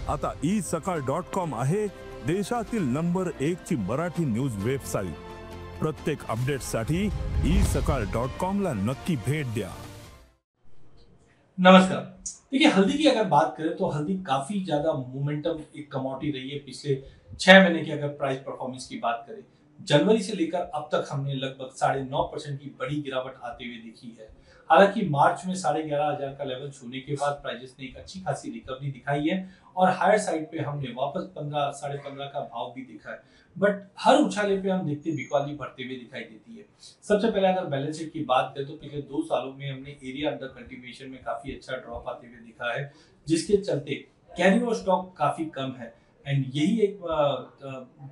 आता isakal.com आहे देशातील नंबर 1 ची मराठी न्यूज वेबसाईट। प्रत्येक अपडेटसाठी isakal.com ला नक्की भेट द्या। नमस्कार। देखिए, हल्दी की अगर बात करें तो हल्दी काफी ज्यादा मोमेंटम एक कमोडिटी रही है। पिछले 6 महीने की अगर प्राइस परफॉर्मेंस की बात करें, जनवरी से लेकर अब तक हमने लगभग 9.5% की बड़ी गिरावट आते हुए देखी है। हालांकि मार्च में 11,500 का लेवल छूने के बाद प्राइजेस ने एक अच्छी खासी रिकवरी दिखाई है और हायर साइड पे हमने वापस 15 15.5 का भाव भी देखा है। बट हर उछाले पे हम देखते बिकवाली बढ़ते हुए दिखाई देती है। सबसे पहले अगर बैलेंस शीट की बात करें तो पिछले 2 सालों में हमने एरिया अंडर कल्टीवेशन में काफी अच्छा ड्रॉप आते हुए दिखा है, जिसके चलते कैरी ओवर स्टॉक काफी कम है। एंड यही एक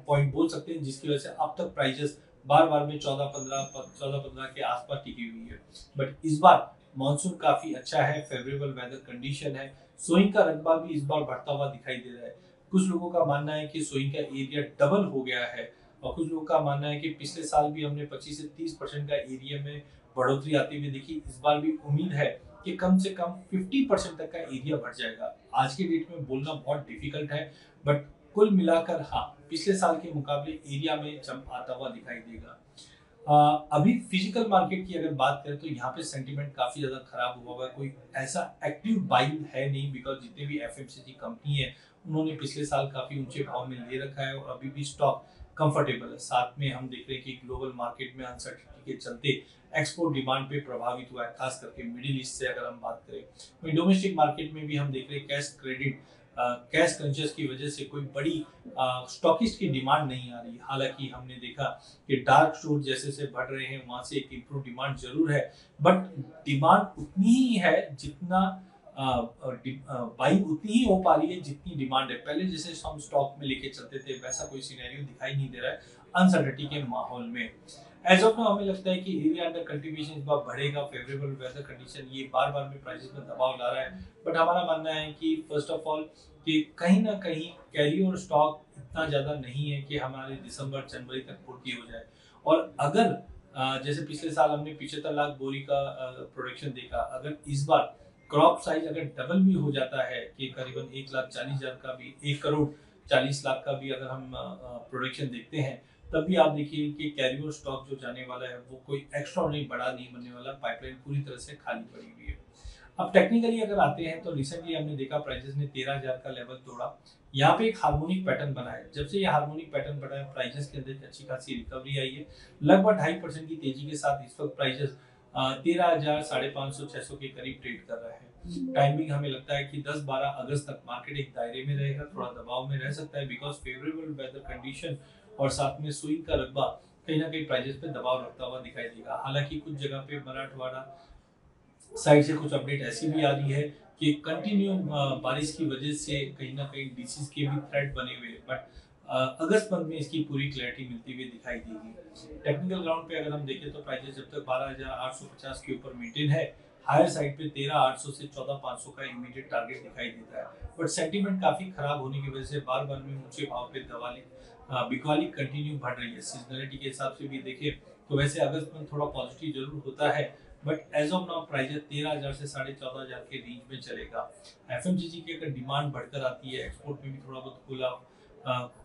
पॉइंट बोल सकते हैं जिसकी वजह से अब तक प्राइजेस बार में 14-15 के आसपास टिकी हुई है। बट इस बार मॉनसून काफी अच्छा है, फेवरेबल वेदर कंडीशन है, सोइंग का रकबा भी इस बार बढ़ता हुआ दिखाई दे रहा है। कुछ लोगों का मानना है कि सोइंग का एरिया डबल हो गया है और कुछ लोगों का मानना है कि पिछले साल भी हमने 25 से 30% का एरिया में बढ़ोतरी आती हुई देखी। इस बार भी उम्मीद है कि कम से कम 50% तक का एरिया बढ़ जाएगा। आज के डेट में बोलना बहुत डिफिकल्ट है, बट कुल मिलाकर हाँ, पिछले साल के मुकाबले एरिया में जंप आता हुआ दिखाई देगा। अभी फिजिकल मार्केट की अगर बात करें तो यहाँ पे सेंटीमेंट काफी ज्यादा खराब हुआ है। कोई ऐसा एक्टिव बाइंग है नहीं, बिकॉज जितने भी एफएमसीजी कंपनी है उन्होंने पिछले साल काफी ऊंचे भाव में ले रखा है और अभी भी स्टॉक कंफर्टेबल है। साथ में हम देख रहे हैं कि ग्लोबल मार्केट में अनसर्टेनिटी के चलते एक्सपोर्ट डिमांड पे प्रभावित हुआ है, खास करके मिडिल ईस्ट से अगर हम बात करें। वहीं डोमेस्टिक मार्केट में भी हम देख रहे हैं कैश क्रेडिट कैश कंजस की वजह से कोई बड़ी स्टॉकिस्ट की डिमांड नहीं आ रही। हालांकि हमने देखा कि डार्क स्टोर जैसे से बढ़ रहे हैं, वहां से एक इम्प्रूव डिमांड जरूर है, बट डिमांड उतनी ही है जितना बाइंग उतनी ही हो पा रही है जितनी डिमांड है। पहले जैसे हम स्टॉक में लेके चलते थे वैसा कोई सिनेरियो दिखाई नहीं दे रहा है अनसर्टेनिटी के माहौल में। एज ऑफ नाउ हमें लगता है कि एरिया अंडर कल्टीवेशन इस बार बढ़ेगा। फेवरेबल वेदर कंडीशन ये बार में प्राइसेस में दबाव ला रहा है, बट हमारा मानना है कि फर्स्ट ऑफ ऑल कि कहीं ना कहीं कैरी और स्टॉक इतना ज्यादा नहीं है कि हमारे दिसंबर जनवरी तक पूर्ति हो जाए। और अगर जैसे पिछले साल हमने 75 लाख बोरी का प्रोडक्शन देखा, अगर इस बार क्रॉप साइज अगर डबल भी हो जाता है कि करीबन 1,40,000 का भी 1,40,00,000 का भी अगर हम प्रोडक्शन देखते हैं, तब भी आप देखिए कि कैरी और स्टॉक जो जाने वाला है वो कोई एक्स्ट्राऑर्डिनरी बड़ा नहीं बनने वाला। पाइपलाइन पूरी तरह से खाली पड़ी हुई है। अब टेक्निकली अगर आते हैं तो रिसेंटली हमने देखा प्राइसेस ने 13,000 का लेवल तोड़ा। यहाँ पे एक हार्मोनिक पैटर्न बना है। जब से ये हार्मोनिक पैटर्न बना है प्राइसेस के अंदर अच्छी खासी रिकवरी आई है। लगभग 2.5% की तेजी के साथ इस वक्त प्राइसेस 13,000, 550, 600 के करीब ट्रेड कर रहा है। टाइमिंग हमें लगता है कि 10-12 अगस्त तक मार्केट एक दायरे में रहेगा, थोड़ा दबाव में रह सकता है बिकॉज फेवरेबल वेदर कंडीशन और साथ में स्विंग का रकबा कहीं ना कहीं प्राइसेस पे दबाव रखता हुआ दिखाई देगा। हालांकि कुछ जगह पे मराठवाड़ा साइड से कुछ अपडेट ऐसी भी आ रही है कि कंटिन्यू बारिश की वजह से कहीं ना कहीं डिसीज के भी थ्रेट बने हुए, बट अगस्त मंथ में इसकी पूरी क्लैरिटी मिलती हुई दिखाई देगी। टेक्निकल ग्राउंड पे अगर हम देखें तो प्राइसेस जब तक 12,850 के ऊपर मेंटेन है, हायर साइड पे 13,800 से 14,500 का इमीडिएट टारगेट दिखाई देता है। बट सेंटीमेंट काफी खराब होने की वजह से बार में ऊंचे भाव पे बिकवाली कंटिन्यू बढ़ रही है। सीजनलिटी के हिसाब से भी देखें तो वैसे अगस्त में थोड़ा पॉजिटिव जरूर होता है, but as of now price 13,000 से 14,500 के रेंज में चलेगा। एफएमसीजी की अगर डिमांड बढ़कर आती है, एक्सपोर्ट में भी थोड़ा बहुत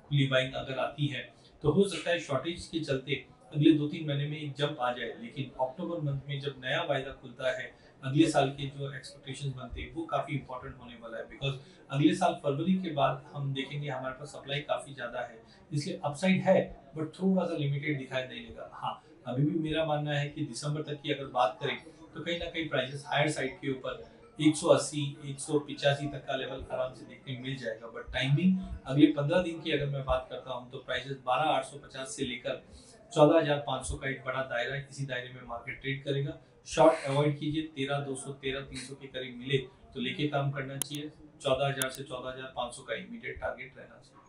खुली बाइंग अगर आती है तो हो सकता है शॉर्टेज के चलते अगले 2-3 महीने में एक जंप आ जाए। लेकिन अक्टूबर मंथ में जब नया वायदा खुलता है, अगले साल के जो एक्सपेक्टेशंस बनते हैं वो काफी इंपॉर्टेंट होने वाला है, बिकॉज अगले साल फरवरी के बाद हम देखेंगे हमारे पास सप्लाई काफी ज्यादा है, इसलिए अपसाइड है बट थोड़ा सा लिमिटेड दिखाई देगा। हाँ, अभी भी मेरा मानना है कि दिसंबर तक की अगर बात करें तो कहीं ना कहीं प्राइसेस हायर साइड के ऊपर 180, 185 तक का लेवल आराम से देखने मिल जाएगा। बट टाइमिंग अगले 15 दिन की अगर मैं बात करता हूं तो प्राइसेस 12,850 से लेकर 14,500 का एक बड़ा दायरा है। इसी दायरे में मार्केट ट्रेड करेगा। शॉर्ट अवॉइड कीजिए, 13,200, 13,300 के करीब मिले तो लेके काम करना चाहिए। 14,000 से 14,500 का इमीडिएट टारगेट रहना चाहिए।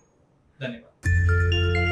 धन्यवाद।